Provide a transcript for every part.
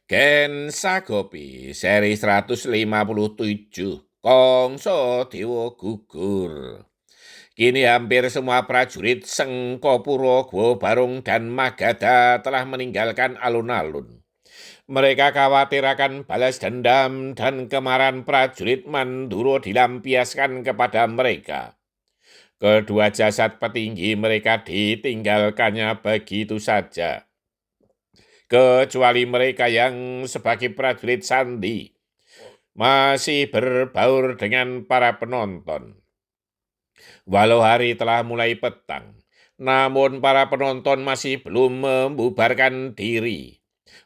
Gen Sagopi seri 157 Kongso Dewa gugur. Kini hampir semua prajurit Sengkopuro, Gwo Barung, dan Magadha telah meninggalkan alun-alun. Mereka khawatir akan balas dendam dan kemarahan prajurit Manduro dilampiaskan kepada mereka. Kedua jasad petinggi mereka ditinggalkannya begitu saja. Kecuali mereka yang sebagai prajurit sandi masih berbaur dengan para penonton. Walau hari telah mulai petang, namun para penonton masih belum membubarkan diri.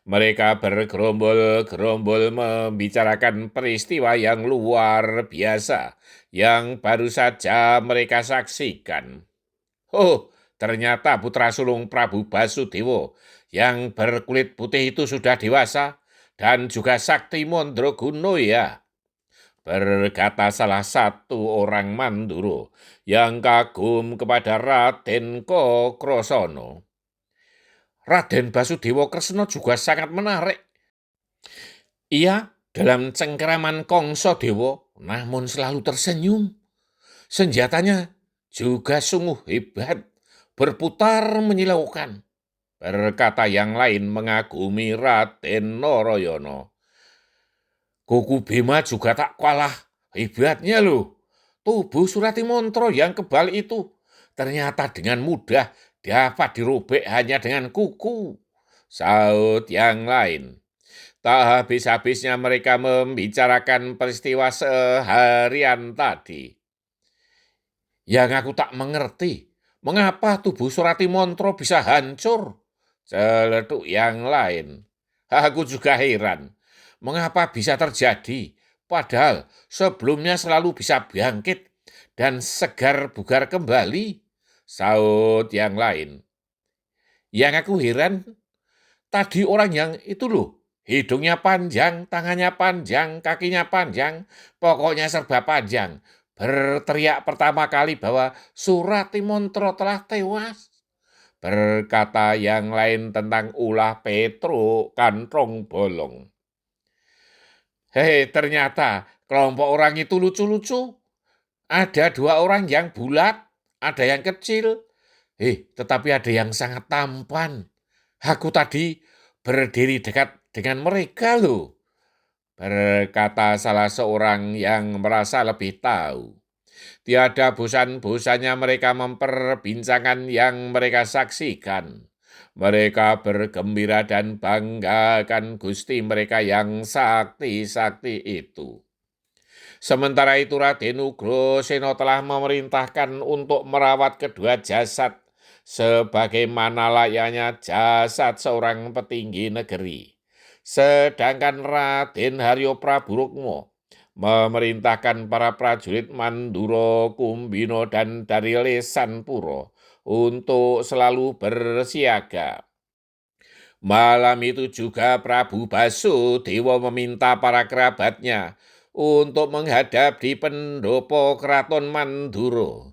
Mereka bergerombol-gerombol membicarakan peristiwa yang luar biasa yang baru saja mereka saksikan. Oh, ternyata putra sulung Prabu Basudewa yang berkulit putih itu sudah dewasa dan juga sakti Mandraguna ya, berkata salah satu orang Manduro yang kagum kepada Raden Kokrasana. Raden Basudewa Kresna juga sangat menarik. Ia dalam cengkeraman Kongso Dewa namun selalu tersenyum. Senjatanya juga sungguh hebat, berputar menyilaukan, berkata yang lain mengagumi Raden Narayana. Kuku Bima juga tak kalah hebatnya loh. Tubuh Suratimantra yang kebal itu ternyata dengan mudah dapat dirobek hanya dengan kuku, saut yang lain. Tak habis-habisnya mereka membicarakan peristiwa seharian tadi. Yang aku tak mengerti, mengapa tubuh Suratimantra bisa hancur? Celetuk yang lain. Aku juga heran, mengapa bisa terjadi, padahal sebelumnya selalu bisa bangkit dan segar bugar kembali, saut yang lain. Yang aku heran, tadi orang yang itu loh, hidungnya panjang, tangannya panjang, kakinya panjang, pokoknya serba panjang, berteriak pertama kali bahwa Suratimantra telah tewas. Berkata yang lain tentang ulah Petro Kantrong Bolong. Hei, ternyata kelompok orang itu lucu-lucu. Ada dua orang yang bulat, ada yang kecil. Tetapi ada yang sangat tampan. Aku tadi berdiri dekat dengan mereka loh, berkata salah seorang yang merasa lebih tahu. Tiada bosan-bosannya mereka memperbincangkan yang mereka saksikan. Mereka bergembira dan banggakan gusti mereka yang sakti-sakti itu. Sementara itu Raden Ugrasena telah memerintahkan untuk merawat kedua jasad sebagaimana layaknya jasad seorang petinggi negeri. Sedangkan Raden Haryo Praburukmo memerintahkan para prajurit Mandura, Kumbina, dan dari Lesanpura untuk selalu bersiaga. Malam itu juga Prabu Basudewa meminta para kerabatnya untuk menghadap di pendopo keraton Mandura.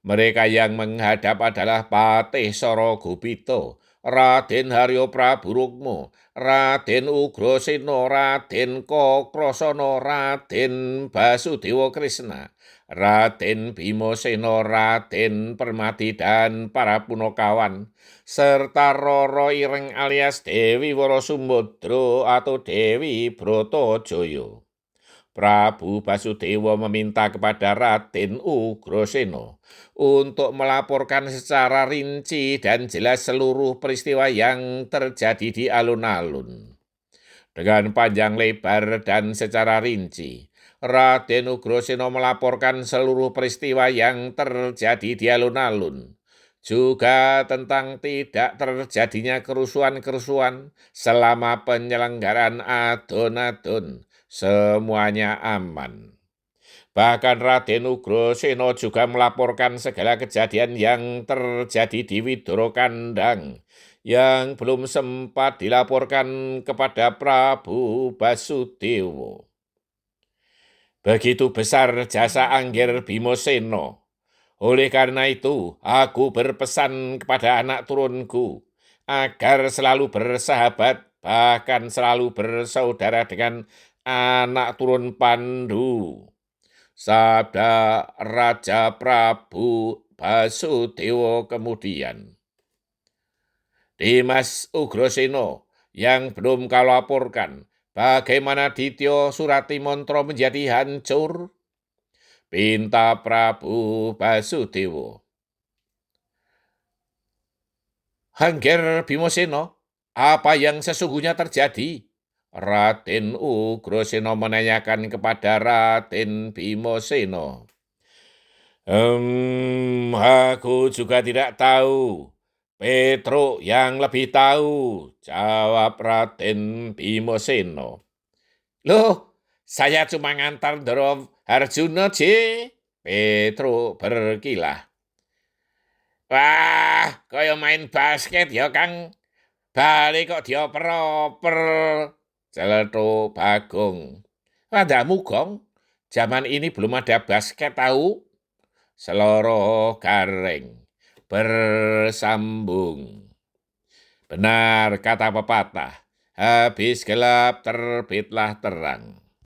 Mereka yang menghadap adalah Patih Sara Gopita, Raden Haryo Praburukmo, Raden Ugrasena, Raden Kokrasana, Raden Basudewa Kresna, Raden Bimasena, Raden Permadi, dan para punakawan, serta Rara Ireng alias Dewi Warasumudra atau Dewi Bratajaya. Prabu Basudewa meminta kepada Raden Ugrasena untuk melaporkan secara rinci dan jelas seluruh peristiwa yang terjadi di alun-alun. Dengan panjang lebar dan secara rinci, Raden Ugrasena melaporkan seluruh peristiwa yang terjadi di alun-alun, juga tentang tidak terjadinya kerusuhan-kerusuhan selama penyelenggaraan adon-adon. Semuanya aman. Bahkan Raden Ugrasena juga melaporkan segala kejadian yang terjadi di Widoro Kandang yang belum sempat dilaporkan kepada Prabu Basudewa. Begitu besar jasa Angger Bimasena. Oleh karena itu, aku berpesan kepada anak turunku agar selalu bersahabat bahkan selalu bersaudara dengan anak turun Pandu. Sabda Raja Prabu Basudewa kemudian. Dimas Ugrasena yang belum kau laporkan bagaimana Ditya Suratimantra menjadi hancur? Pinta Prabu Basudewa. Hangger Bimasena, apa yang sesungguhnya terjadi? Raden Ugrasena menanyakan kepada Raden Bimasena. Aku juga tidak tahu. Petruk yang lebih tahu, jawab Raden Bimasena. Loh, saya cuma ngantar Ndara Arjuna, J. Petruk berkilah. Wah, kaya main basket ya, Kang. Bali kok dioper-oper. Celetuk Bagong. Padamu, Gong. Zaman ini belum ada basket tahu. Seloro Gareng bersambung. Benar kata pepatah, habis gelap terbitlah terang.